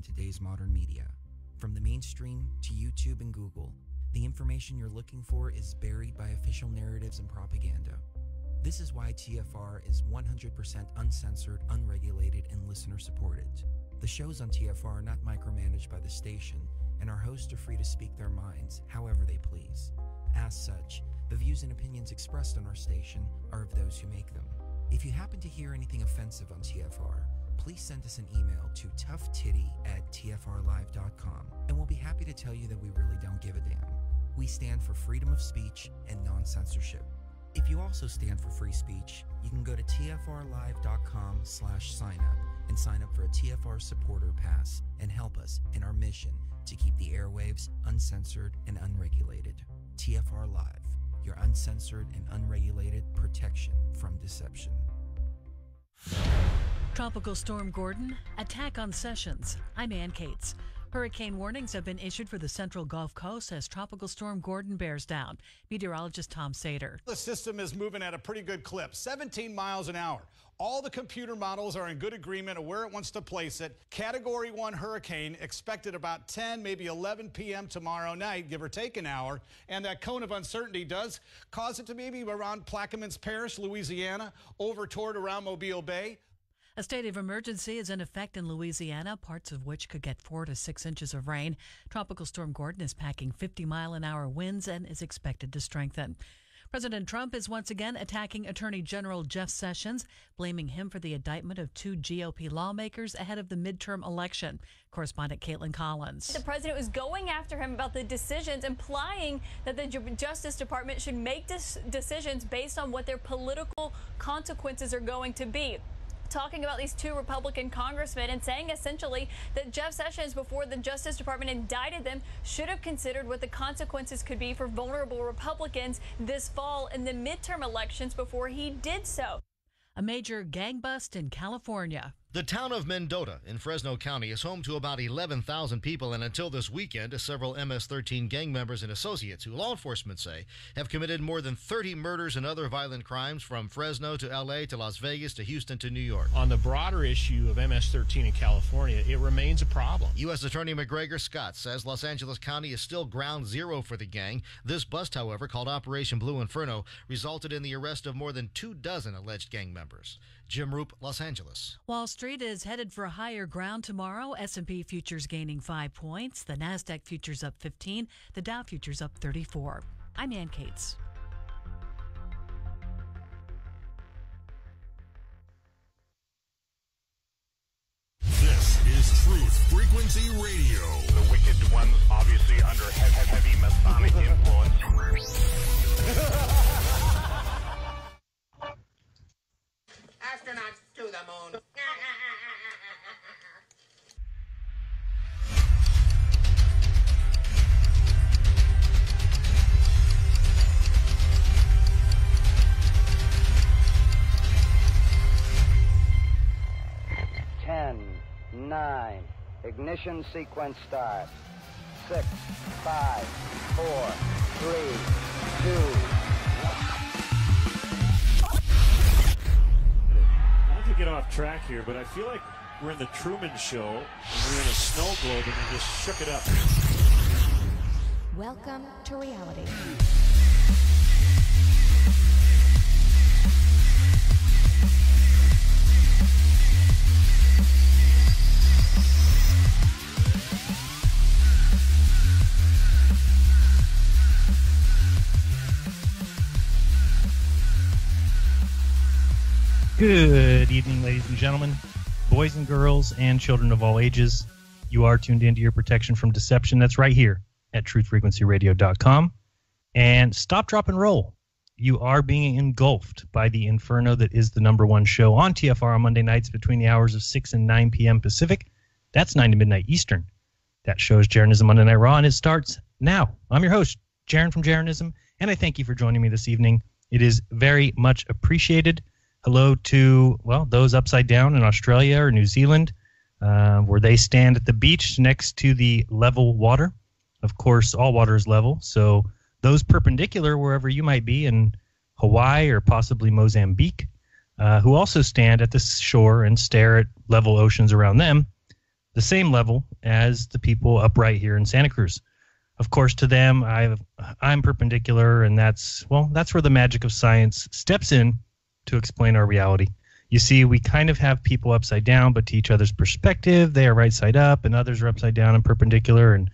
today's modern media. From the mainstream to YouTube and Google, the information you're looking for is buried by official narratives and propaganda. This is why TFR is 100% uncensored, unregulated, and listener-supported. The shows on TFR are not micromanaged by the station, and our hosts are free to speak their minds however they please. As such, the views and opinions expressed on our station are of those who make them. If you happen to hear anything offensive on TFR, please send us an email to toughtitty@tfrlive.com, and we'll be happy to tell you that we really don't give a damn. We stand for freedom of speech and non-censorship. If you also stand for free speech, you can go to tfrlive.com/signup and sign up for a TFR supporter pass and help us in our mission to keep the airwaves uncensored and unregulated. TFR Live, your uncensored and unregulated protection from deception. Tropical Storm Gordon, attack on Sessions. I'm Ann Cates. Hurricane warnings have been issued for the central Gulf Coast as Tropical Storm Gordon bears down. Meteorologist Tom Sater. The system is moving at a pretty good clip, 17 miles an hour. All the computer models are in good agreement of where it wants to place it. Category 1 hurricane expected about 10, maybe 11 p.m. tomorrow night, give or take an hour. And that cone of uncertainty does cause it to maybe around Plaquemines Parish, Louisiana, over toward around Mobile Bay. A state of emergency is in effect in Louisiana, parts of which could get 4 to 6 inches of rain. Tropical Storm Gordon is packing 50-mile-an-hour winds and is expected to strengthen. President Trump is once again attacking Attorney General Jeff Sessions, blaming him for the indictment of 2 GOP lawmakers ahead of the midterm election. Correspondent Caitlin Collins. The president was going after him about the decisions, implying that the Justice Department should make decisions based on what their political consequences are going to be. Talking about these 2 Republican congressmen and saying essentially that Jeff Sessions, before the Justice Department indicted them, should have considered what the consequences could be for vulnerable Republicans this fall in the midterm elections before he did so. A major gang bust in California. The town of Mendota in Fresno County is home to about 11,000 people, and until this weekend, several MS-13 gang members and associates who law enforcement say have committed more than 30 murders and other violent crimes from Fresno to L.A. to Las Vegas to Houston to New York. On the broader issue of MS-13 in California, it remains a problem. U.S. Attorney McGregor Scott says Los Angeles County is still ground zero for the gang. This bust, however, called Operation Blue Inferno, resulted in the arrest of more than 24 alleged gang members. Jim Roop, Los Angeles. Wall Street is headed for higher ground tomorrow. S&P futures gaining 5 points. The NASDAQ futures up 15. The Dow futures up 34. I'm Ann Cates. This is Truth Frequency Radio. The wicked ones obviously under heavy Masonic influence. Astronauts to the moon. Ten, 9, ignition sequence start. 6, 5, 4, 3, 2. Not to get off track here, but I feel like we're in the Truman Show, and we're in a snow globe, and they just shook it up. Welcome to reality. Good evening, ladies and gentlemen, boys and girls, and children of all ages. You are tuned into your protection from deception. That's right here at truthfrequencyradio.com. And stop, drop, and roll. You are being engulfed by the inferno that is the #1 show on TFR on Monday nights between the hours of 6 and 9 p.m. Pacific. That's 9 to midnight Eastern. That show is Jeranism Monday Night Raw, and it starts now. I'm your host, Jeran from Jeranism, and I thank you for joining me this evening. It is very much appreciated. Hello to, well, those upside down in Australia or New Zealand, where they stand at the beach next to the level water. Of course, all water is level, so those perpendicular, wherever you might be in Hawaii or possibly Mozambique, who also stand at the shore and stare at level oceans around them, the same level as the people up right here in Santa Cruz. Of course, to them, I'm perpendicular, and that's where the magic of science steps in to explain our reality. You see, we kind of have people upside down, but to each other's perspective, they are right side up, and others are upside down and perpendicular. And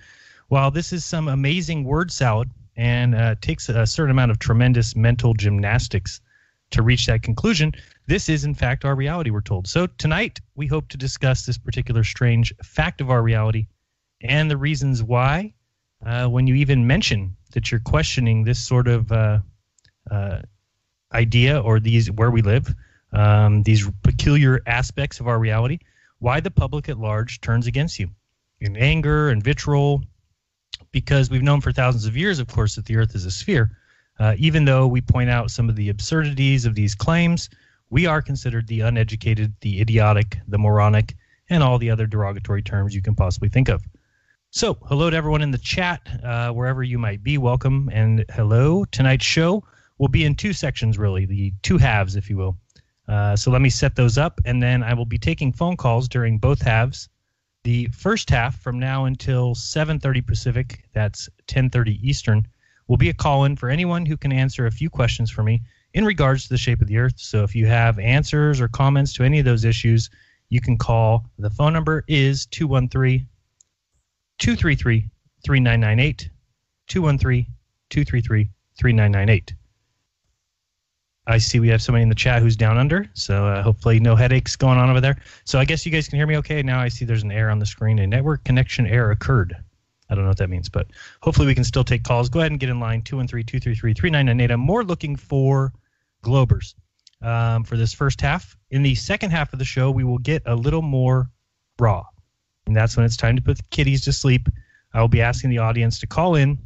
while this is some amazing word salad and takes a certain amount of tremendous mental gymnastics to reach that conclusion, this is, in fact, our reality, we're told. So tonight, we hope to discuss this particular strange fact of our reality and the reasons why, when you even mention that you're questioning this sort of idea or where we live, these peculiar aspects of our reality, why the public at large turns against you in anger and vitriol, because we've known for thousands of years, of course, that the earth is a sphere. Even though we point out some of the absurdities of these claims, we are considered the uneducated, the idiotic, the moronic, and all the other derogatory terms you can possibly think of. So, hello to everyone in the chat, wherever you might be. Welcome and hello. Tonight's show will be in two sections, really, the two halves, if you will. So let me set those up, and then I will be taking phone calls during both halves. The first half, from now until 7:30 Pacific, that's 10:30 Eastern, will be a call-in for anyone who can answer a few questions for me in regards to the shape of the earth. So if you have answers or comments to any of those issues, you can call. The phone number is 213-233-3998, 213-233-3998. I see we have somebody in the chat who's down under, so hopefully no headaches going on over there. So I guess you guys can hear me okay. Now I see there's an error on the screen. A network connection error occurred. I don't know what that means, but hopefully we can still take calls. Go ahead and get in line, 213-233-3998. I'm more looking for Globers for this first half. In the second half of the show, we will get a little more raw, and that's when it's time to put the kiddies to sleep. I will be asking the audience to call in.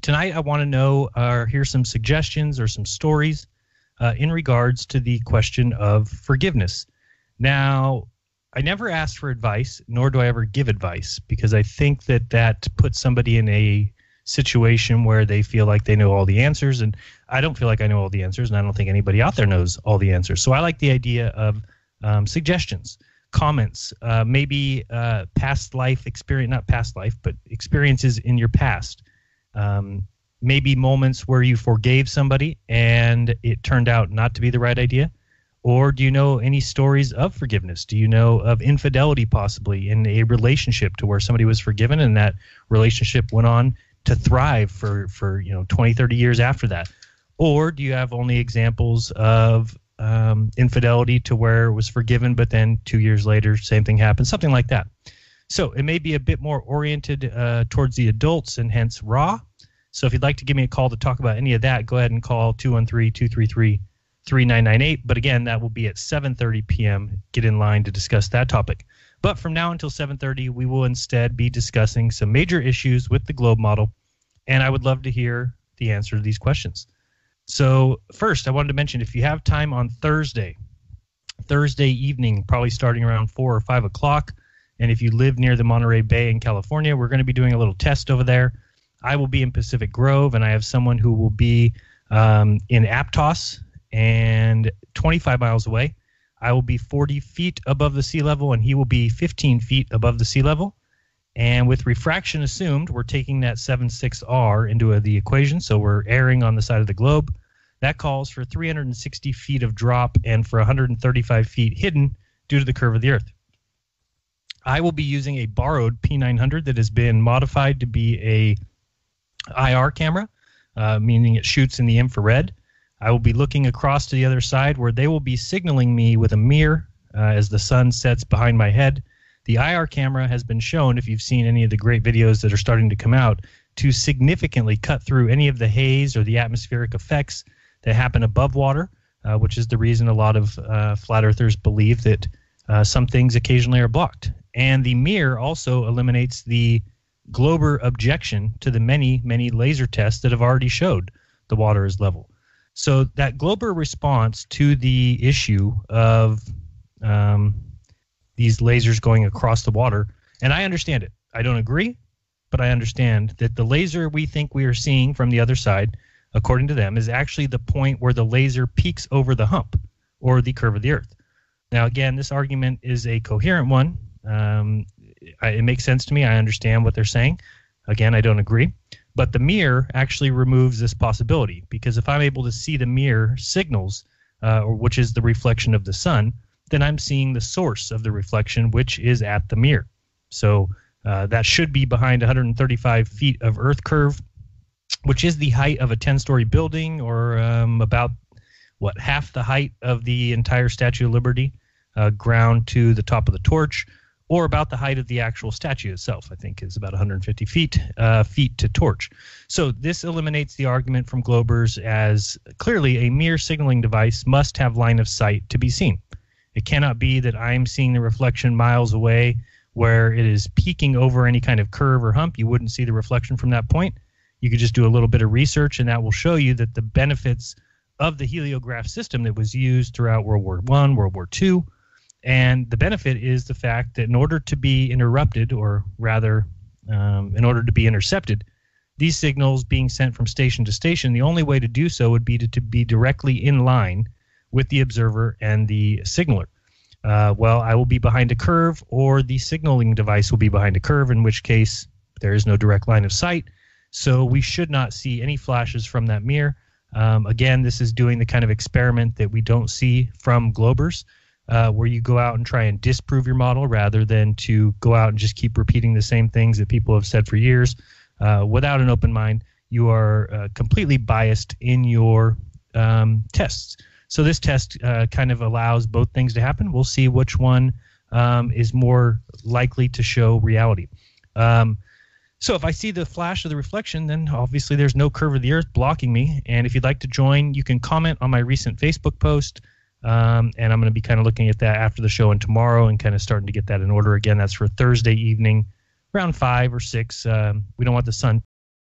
Tonight I want to know or hear some suggestions or some stories in regards to the question of forgiveness. Now, I never asked for advice, nor do I ever give advice, because I think that puts somebody in a situation where they feel like they know all the answers, and I don't feel like I know all the answers, and I don't think anybody out there knows all the answers. So I like the idea of suggestions, comments, maybe past life experience, not past life, but experiences in your past. Maybe moments where you forgave somebody and it turned out not to be the right idea. Or do you know any stories of forgiveness? Do you know of infidelity possibly in a relationship to where somebody was forgiven and that relationship went on to thrive for 20, 30 years after that? Or do you have only examples of infidelity to where it was forgiven, but then 2 years later, same thing happened, something like that? So it may be a bit more oriented towards the adults and hence raw. So if you'd like to give me a call to talk about any of that, go ahead and call 213-233-3998. But again, that will be at 7:30 p.m. Get in line to discuss that topic. But from now until 7:30, we will instead be discussing some major issues with the globe model, and I would love to hear the answer to these questions. So first, I wanted to mention, if you have time on Thursday evening, probably starting around 4 or 5 o'clock, and if you live near the Monterey Bay in California, we're going to be doing a little test over there. I will be in Pacific Grove, and I have someone who will be in Aptos and 25 miles away. I will be 40 feet above the sea level, and he will be 15 feet above the sea level. And with refraction assumed, we're taking that 7.6R into the equation, so we're erring on the side of the globe. That calls for 360 feet of drop and for 135 feet hidden due to the curve of the Earth. I will be using a borrowed P900 that has been modified to be a IR camera, meaning it shoots in the infrared. I will be looking across to the other side where they will be signaling me with a mirror as the sun sets behind my head. The IR camera has been shown, if you've seen any of the great videos that are starting to come out, to significantly cut through any of the haze or the atmospheric effects that happen above water, which is the reason a lot of flat earthers believe that some things occasionally are blocked. And the mirror also eliminates the Glober objection to the many, many laser tests that have already showed the water is level. So that Glober response to the issue of these lasers going across the water, and I understand it. I don't agree, but I understand that the laser we think we are seeing from the other side, according to them, is actually the point where the laser peaks over the hump or the curve of the Earth. Now, again, this argument is a coherent one. it makes sense to me. I understand what they're saying. Again, I don't agree. But the mirror actually removes this possibility, because if I'm able to see the mirror signals, which is the reflection of the sun, then I'm seeing the source of the reflection, which is at the mirror. So that should be behind 135 feet of earth curve, which is the height of a 10-story building, or about, half the height of the entire Statue of Liberty, ground to the top of the torch, or about the height of the actual statue itself. I think is about 150 feet to torch. So this eliminates the argument from Globers, as clearly a mirror signaling device must have line of sight to be seen. It cannot be that I'm seeing the reflection miles away where it is peeking over any kind of curve or hump. You wouldn't see the reflection from that point. You could just do a little bit of research, and that will show you that the benefits of the heliograph system that was used throughout World War I, World War II, and the benefit is the fact that in order to be interrupted, or rather in order to be intercepted, these signals being sent from station to station, the only way to do so would be to be directly in line with the observer and the signaler. Well, I will be behind a curve, or the signaling device will be behind a curve, in which case there is no direct line of sight. So we should not see any flashes from that mirror. Again, this is doing the kind of experiment that we don't see from Globers, where you go out and try and disprove your model rather than to go out and just keep repeating the same things that people have said for years. Without an open mind, you are completely biased in your tests. So this test kind of allows both things to happen. We'll see which one is more likely to show reality. So if I see the flash of the reflection, then obviously there's no curve of the earth blocking me. And if you'd like to join, you can comment on my recent Facebook post. And I'm going to be kind of looking at that after the show and tomorrow, and kind of starting to get that in order. Again, that's for Thursday evening around 5 or 6. We don't want the sun